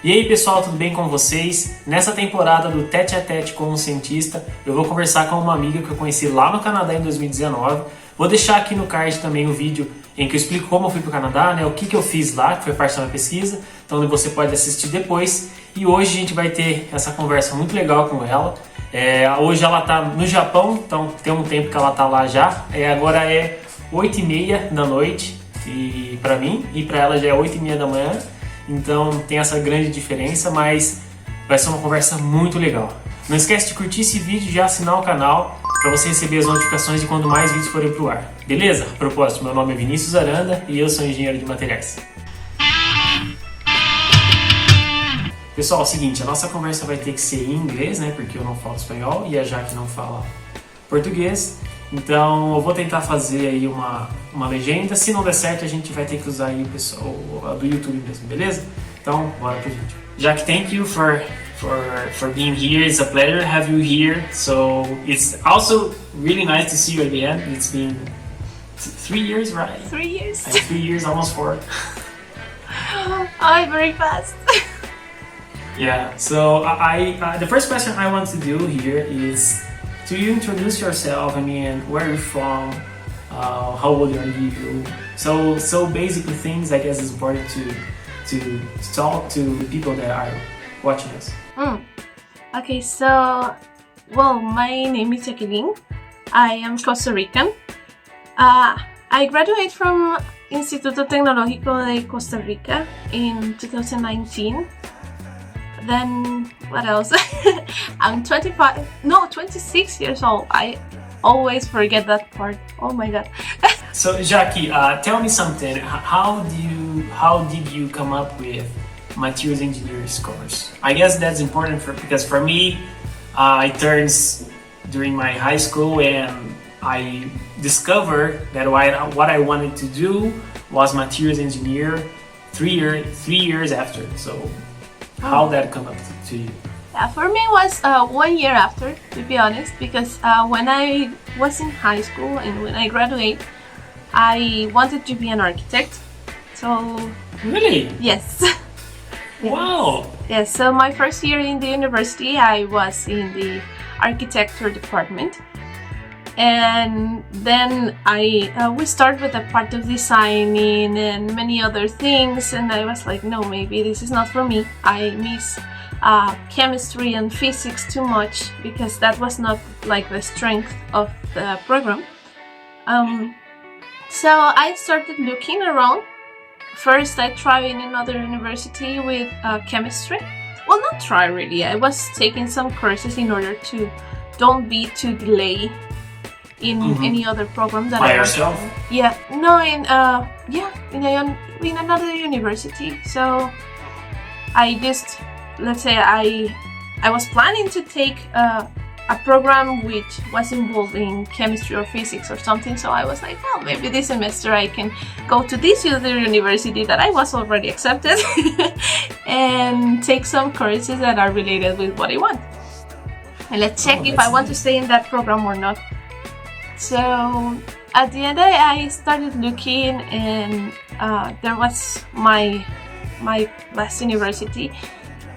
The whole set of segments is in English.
E aí pessoal, tudo bem com vocês? Nessa temporada do Tête-à-tête com um cientista, eu vou conversar com uma amiga que eu conheci lá no Canadá em 2019. Vou deixar aqui no card também o vídeo em que eu explico como eu fui para o Canadá, né, o que eu fiz lá, que foi parte da minha pesquisa, então você pode assistir depois. E hoje a gente vai ter essa conversa muito legal com ela. Hoje ela está no Japão, então tem um tempo que ela está lá já. Agora é 8h30 da noite e para mim, e para ela já é 8h30 da manhã. Então tem essa grande diferença, mas vai ser uma conversa muito legal. Não esquece de curtir esse vídeo e de assinar o canal para você receber as notificações de quando mais vídeos forem pro ar. Beleza? A propósito, meu nome é Vinícius Aranda e eu sou engenheiro de materiais. Pessoal, é o seguinte, a nossa conversa vai ter que ser em inglês, né? Porque eu não falo espanhol e a Jaque não fala português. Então eu vou tentar fazer aí uma legenda. Se não der certo, a gente vai ter que usar aí o pessoal do YouTube mesmo, beleza? Então, bora pro vídeo. Jaque, thank you for being here. It's a pleasure to have you here. So it's also really nice to see you again. It's been 3 years, right? 3 years. 3 years, almost 4. Oh, very fast. Yeah. So the first question I want to do here is to you introduce yourself. I mean, where you're from, how old are you? So basically things I guess is important to talk to the people that are watching us. Okay, so, well, my name is Jacqueline. I am Costa Rican. I graduated from Instituto Tecnológico de Costa Rica in 2019. Then, what else? I'm 26 years old. I always forget that part. Oh my god. So, Jackie, tell me something. How did you come up with materials engineering course? I guess that's important because for me, it turns during my high school and I discovered that what I wanted to do was materials engineer 3 years after. So how that come up to you? Yeah, for me it was 1 year after, to be honest, because when I was in high school and when I graduated, I wanted to be an architect. So really? Yes. Wow. Yes, so my first year in the university, I was in the architecture department. And then we start with a part of designing and many other things, and I was like, no, maybe this is not for me. I miss chemistry and physics too much because that was not like the strength of the program. So I started looking around. First, I tried in another university with chemistry. Well, not try really. I was taking some courses in order to don't be too delayed in any other program that by I was yourself. doing. Yeah, no, in another university. So I just, let's say I was planning to take a program which was involved in chemistry or physics or something, so I was like, well, maybe this semester I can go to this other university that I was already accepted and take some courses that are related with what I want. And let's check if I want to stay in that program or not. So at the end I started looking, and there was my last university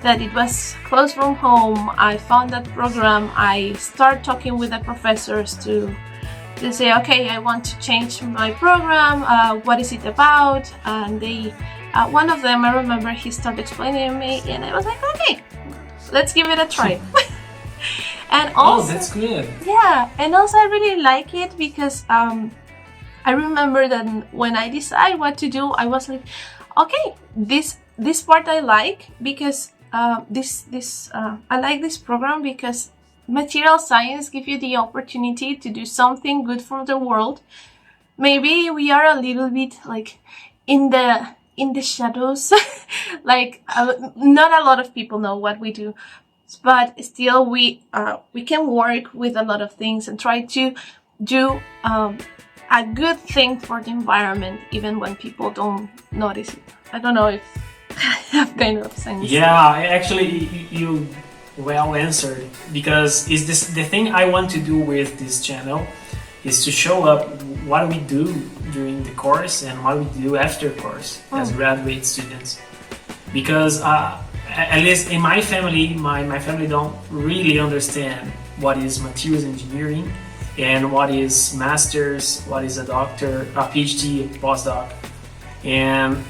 that it was close from home. I found that program. I started talking with the professors to say, okay, I want to change my program. What is it about? And they, one of them, I remember, he started explaining to me, and I was like, okay, let's give it a try. And also, that's good. Yeah, and also I really like it because I remember that when I decided what to do, I was like, okay, this part I like because I like this program because material science gives you the opportunity to do something good for the world. Maybe we are a little bit like in the shadows, like not a lot of people know what we do, but still we can work with a lot of things and try to do a good thing for the environment even when people don't notice it. I don't know if I have kind of sense. Yeah, actually you well answered, because is this the thing I want to do with this channel is to show up what we do during the course and what we do after course as graduate students, because at least in my family, my family don't really understand what is materials engineering and what is master's, what is a doctor, a PhD, a postdoc. And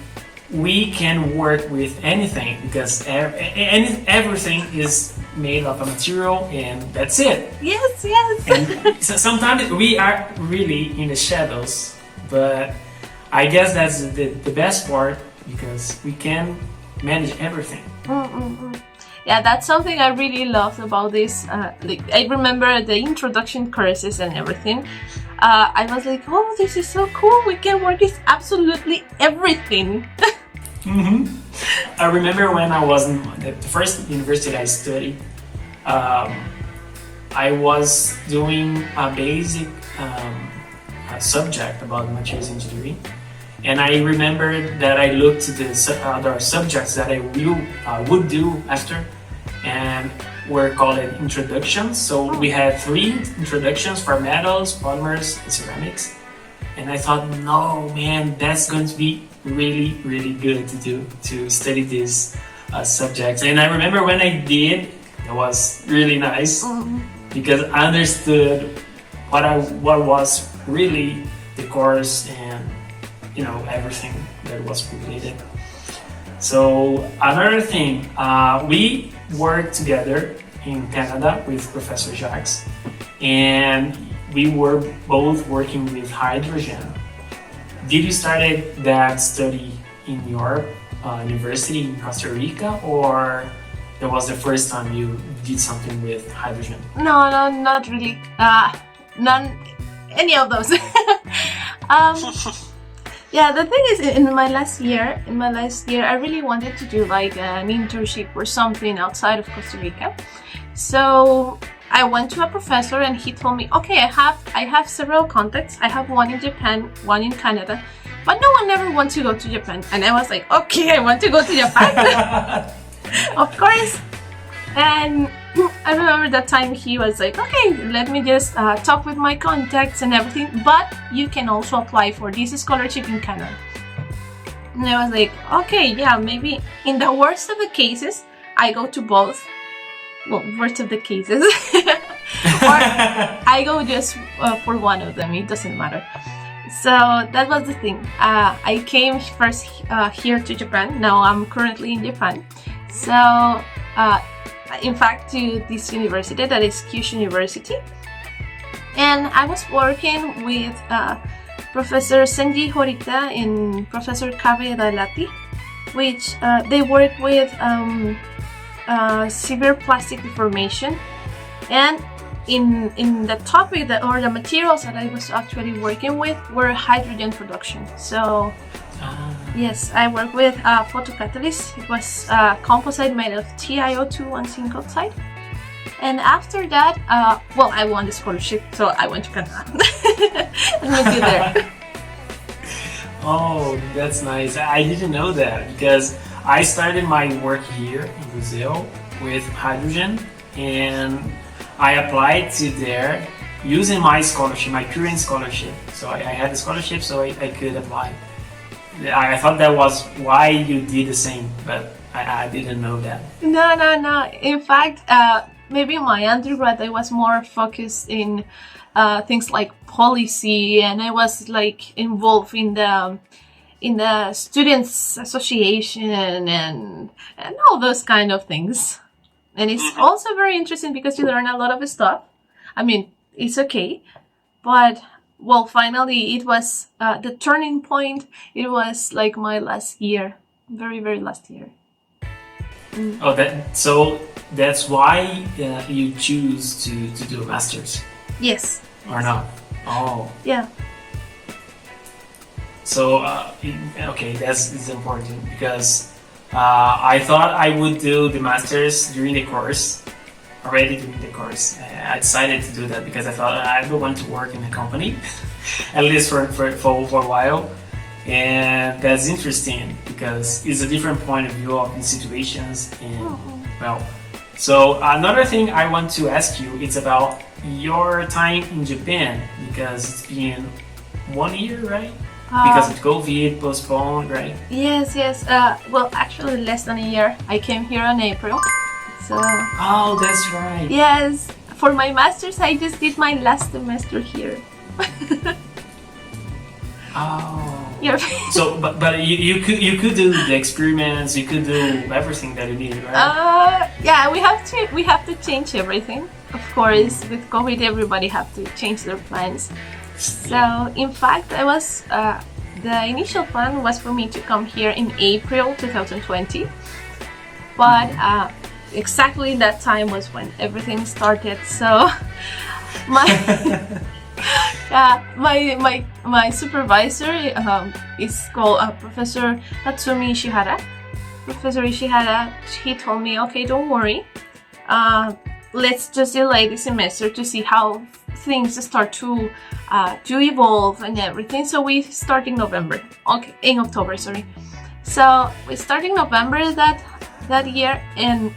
we can work with anything because everything is made of a material and that's it. Yes. And so sometimes we are really in the shadows, but I guess that's the best part because we can manage everything. Yeah, that's something I really loved about this. I remember the introduction courses and everything. I was like, oh, this is so cool. We can work with absolutely everything. I remember when I was in the first university I studied, I was doing a basic subject about materials engineering. And I remember that I looked at the other subjects that I would do after, and were called introductions. So we had 3 introductions for metals, polymers, and ceramics. And I thought, no, man, that's going to be really, really good to study these subjects. And I remember when I did, it was really nice because I understood what was really the course and everything that was related. So another thing, we worked together in Canada with Professor Jacques, and we were both working with hydrogen. Did you started that study in your university in Costa Rica, or that was the first time you did something with hydrogen? No, not really. None, any of those. Yeah, the thing is, in my last year, I really wanted to do like an internship or something outside of Costa Rica. So I went to a professor and he told me, okay, I have several contacts. I have one in Japan, one in Canada, but no one ever wants to go to Japan. And I was like, okay, I want to go to Japan. Of course. And I remember that time he was like, okay, let me just talk with my contacts and everything, but you can also apply for this scholarship in Canada. And I was like, okay, yeah, maybe in the worst of the cases, I go to both. Well, worst of the cases. Or I go just for one of them, it doesn't matter. So that was the thing. I came first here to Japan. Now I'm currently in Japan. So in fact, to this university, that is Kyushu University. And I was working with Professor Senji Horita and Professor Kabe Dalati, which they work with severe plastic deformation. And in the topic or the materials that I was actually working with were hydrogen production. So yes, I work with photocatalyst. It was a composite made of TiO2 and zinc oxide. And after that, I won the scholarship, so I went to Canada. And went to there. Oh, that's nice. I didn't know that because I started my work here in Brazil with hydrogen, and I applied to there using my scholarship, my current scholarship. So I had a scholarship, so I could apply. I thought that was why you did the same, but I didn't know that. No. In fact, maybe my undergrad I was more focused in things like policy, and I was like involved in the students association and all those kind of things. And it's also very interesting because you learn a lot of stuff. I mean, it's okay, but finally it was the turning point. It was like my last year, very, very last year. Oh, so that's why you choose to do a master's? Yes. Or not? Oh. Yeah. So, okay, that's important because I thought I would do the master's during the course. I decided to do that because I thought I don't want to work in a company, at least for a while. And that's interesting because it's a different point of view of the situations. And so another thing I want to ask you is about your time in Japan, because it's been 1 year, right? Because of COVID, postponed, right? Yes. Well, actually, less than a year. I came here in April. So. Oh, that's right. Yes, for my master's, I just did my last semester here. Oh. Yeah. So, but you could do the experiments. You could do everything that you need, right? Yeah, we have to change everything. Of course, with COVID, everybody have to change their plans. So, in fact, the initial plan was for me to come here in April 2020, but exactly that time was when everything started. So, my supervisor is called Professor Natsumi Ishihara. Professor Ishihara, he told me, okay, don't worry. Let's just delay the semester to see how things start to evolve and everything. So we start in November. Okay, in October, sorry. So we start in November that year, and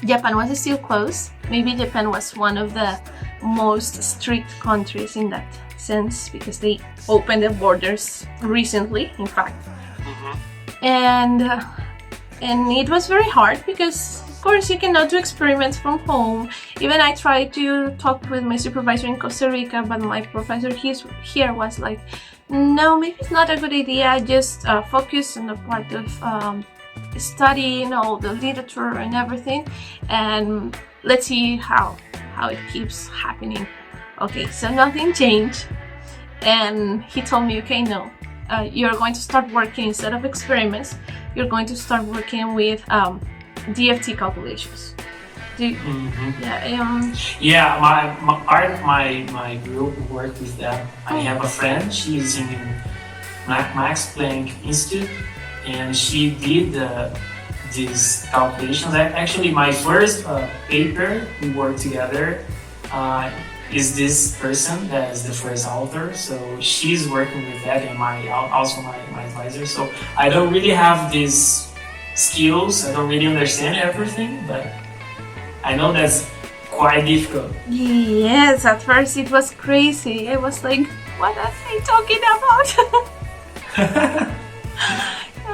Japan was still closed. Maybe Japan was one of the most strict countries in that sense because they opened the borders recently, in fact. And it was very hard because, of course, you cannot do experiments from home. Even I tried to talk with my supervisor in Costa Rica, but my professor here was like, no, maybe it's not a good idea. Just focus on the part of studying all the literature and everything, and let's see how it keeps happening. Okay, so nothing changed, and he told me, okay, no, you're going to start working instead of experiments. You're going to start working with DFT calculations. Yeah, my group worked with that. I have a friend. She's in Max Planck Institute, and she did these calculations. Actually, my first paper we worked together is this person that is the first author. So she's working with that, and also my advisor. So I don't really have these skills. I don't really understand everything, but I know that's quite difficult. Yes, at first it was crazy. I was like, what are they talking about?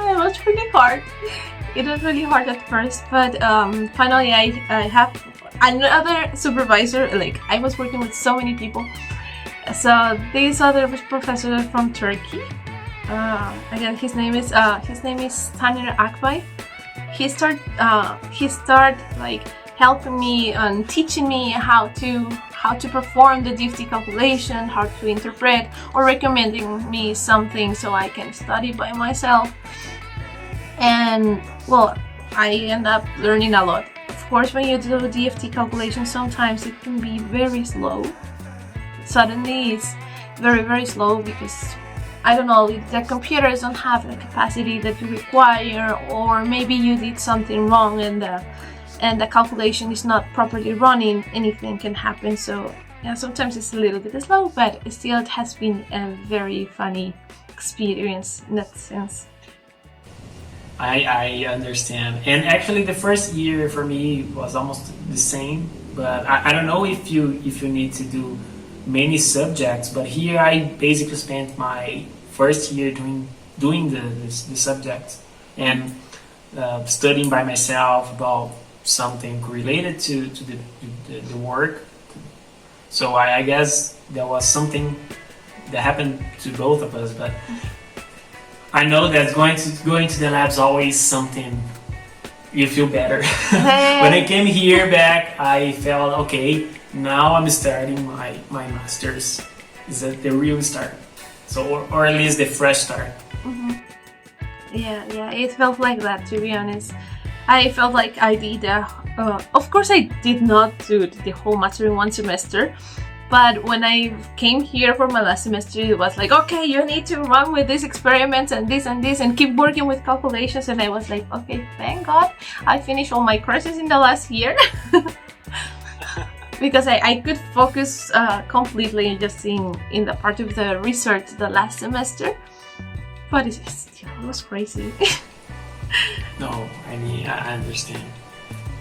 It was pretty hard. It was really hard at first, but finally I have another supervisor. Like, I was working with so many people. So this other professor from Turkey, again his name is Taner Akbay. He started like helping me and teaching me how to perform the DFT calculation, how to interpret, or recommending me something so I can study by myself. And well, I end up learning a lot. Of course, when you do DFT calculation, sometimes it can be very slow. Suddenly it's very, very slow because, I don't know, the computers don't have the capacity that you require, or maybe you did something wrong and the calculation is not properly running. Anything can happen. So yeah, sometimes it's a little bit slow, but still it has been a very funny experience in that sense. I understand. And actually the first year for me was almost the same, but I don't know if you need to do many subjects, but here I basically spent my first year doing the subjects and studying by myself about something related to the work. So I guess there was something that happened to both of us, but I know that going to the lab's always something you feel better. When I came here back, I felt okay. Now I'm starting my master's. Is that the real start? So or at least the fresh start. Mm-hmm. Yeah, it felt like that, to be honest. I felt like I did. Of course, I did not do the whole master in one semester. But when I came here for my last semester, it was like, okay, you need to run with these experiments and this and keep working with calculations. And I was like, okay, thank God I finished all my courses in the last year. Because I could focus completely just in the part of the research the last semester. But it was crazy. No, I mean, I understand.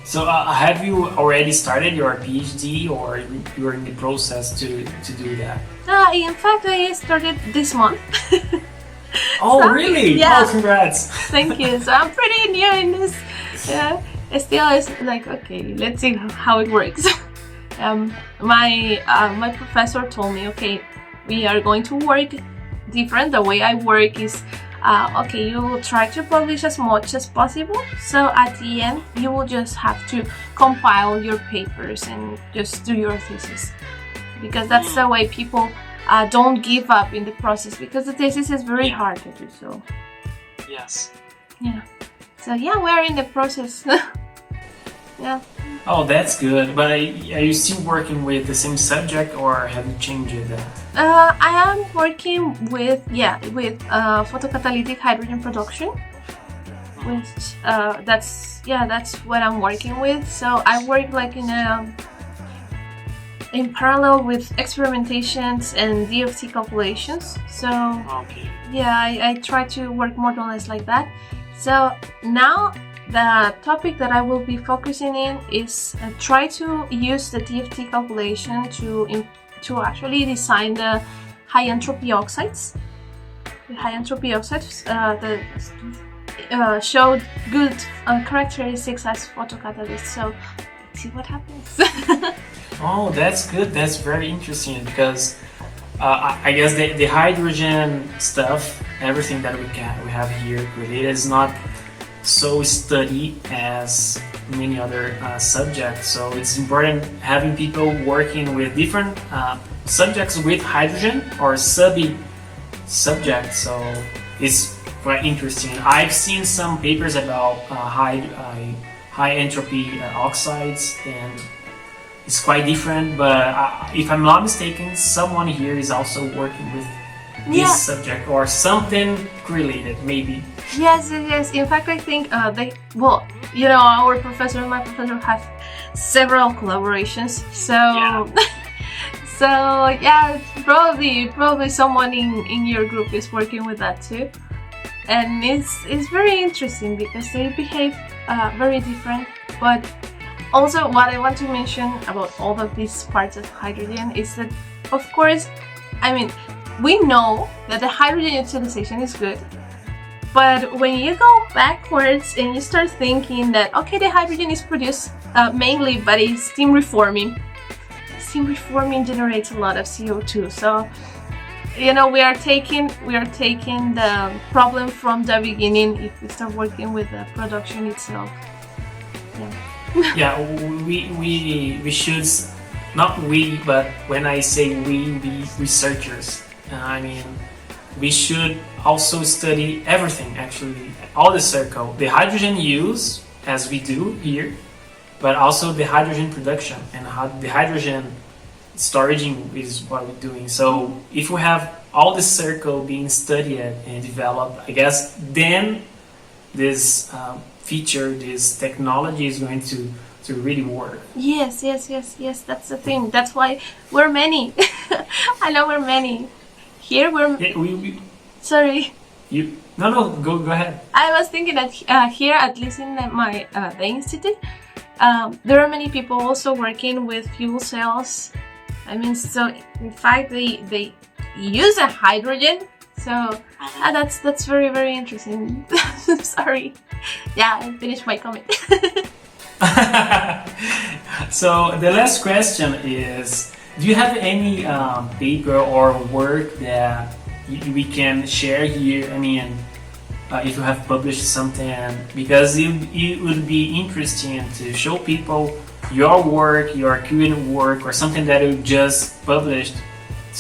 So have you already started your PhD, or you're in the process to do that? In fact, I started this month. Oh, So, really? yeah. Oh, congrats. Thank you. So I'm pretty new in this. Still, it's like, okay, let's see how it works. My professor told me, okay, we are going to work different. The way I work is, okay, you will try to publish as much as possible. So at the end, you will just have to compile your papers and just do your thesis, because that's the way people don't give up in the process, because the thesis is very hard to do. So Yes. yeah. So yeah, we're in the process. Yeah. Oh, that's good. But are you still working with the same subject, or have you changed that? I am working with photocatalytic hydrogen production, which that's what I'm working with. So I work like in parallel with experimentations and DFT calculations. So Okay. yeah, I try to work more or less like that. So now the topic that I will be focusing in is try to use the DFT calculation to actually design the high entropy oxides. The high entropy oxides that showed good characteristics as photocatalysts. So let's see what happens. Oh, that's good. That's very interesting, because I guess the hydrogen stuff, everything that we have here related, is not so studied as many other subjects. So it's important having people working with different subjects with hydrogen or subjects. So it's quite interesting. I've seen some papers about high entropy oxides, and it's quite different. But if I'm not mistaken, someone here is also working with this subject or something related, maybe. Yes. In fact, I think our professor and my professor have several collaborations. So Yeah. so yeah, probably someone in your group is working with that too. And it's very interesting because they behave very different. But also, what I want to mention about all of these parts of hydrogen is that, of course, I mean, we know that the hydrogen utilization is good, but when you go backwards and you start thinking that, okay, the hydrogen is produced mainly by steam reforming. Steam reforming generates a lot of CO2. So, we are taking the problem from the beginning if we start working with the production itself. Yeah. Yeah, we should, not we, but when I say we researchers, I mean, we should also study everything, actually, all the circle, the hydrogen use, as we do here, but also the hydrogen production and how the hydrogen storaging is what we're doing. So if we have all the circle being studied and developed, I guess then this this technology is going to really work. Yes, that's the thing. That's why we're many. I know we're many. Here we're... Yeah, Sorry. No, go ahead. I was thinking that here, at least in the institute, there are many people also working with fuel cells. I mean, so in fact, they use a hydrogen. So that's very, very interesting. Sorry. Yeah, I finished my comment. So the last question is, do you have any paper or work that we can share here? I mean, if you have published something, because it would be interesting to show people your work, your current work, or something that you just published,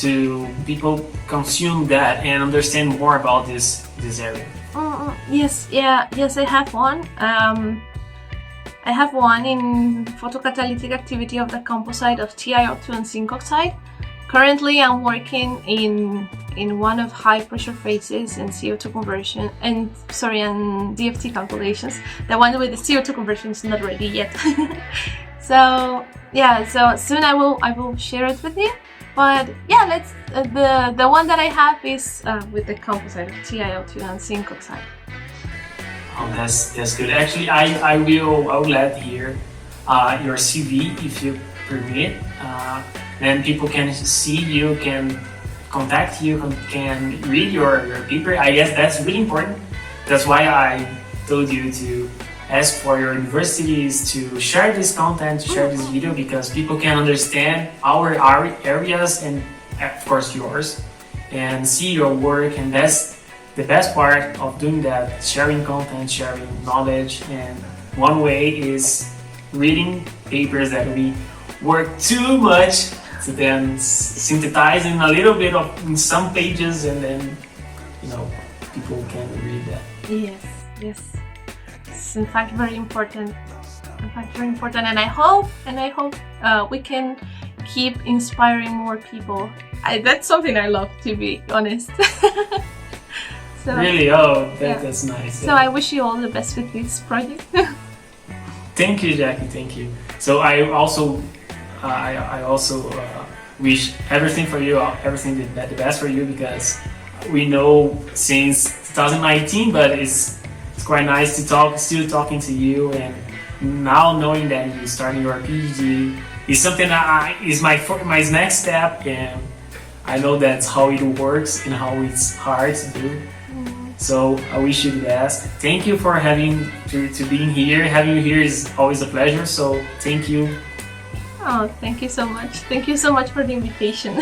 to people consume that and understand more about this area. Yes, I have one. I have one in photocatalytic activity of the composite of TiO2 and zinc oxide. Currently, I'm working in one of high pressure phases and CO2 conversion and DFT calculations. The one with the CO2 conversion is not ready yet. So soon I will share it with you. But yeah, let's the one that I have is with the composite of TiO2 and zinc oxide. Oh, that's good. Actually, I will add here your CV if you permit. Then people can see you, can contact you, can read your paper. I guess that's really important. That's why I told you to ask for your universities to share this content, to share this video, because people can understand our areas and of course yours, and see your work. And that's the best part of doing that, sharing content, sharing knowledge. And one way is reading papers that we work too much to then synthesize in a little bit of in some pages, and then people can read that. Yes. It's in fact very important. And I hope we can keep inspiring more people. That's something I love, to be honest. So, really? That's nice. So I wish you all the best with this project. Thank you, Jackie. Thank you. So I also wish everything for you, everything the best for you, because we know since 2019, but it's quite nice to still talking to you, and now knowing that you're starting your PhD is something that is my next step, and I know that's how it works and how it's hard to do. So I wish you the best. Thank you for to being here. Having you here is always a pleasure. So thank you. Oh, thank you so much. Thank you so much for the invitation.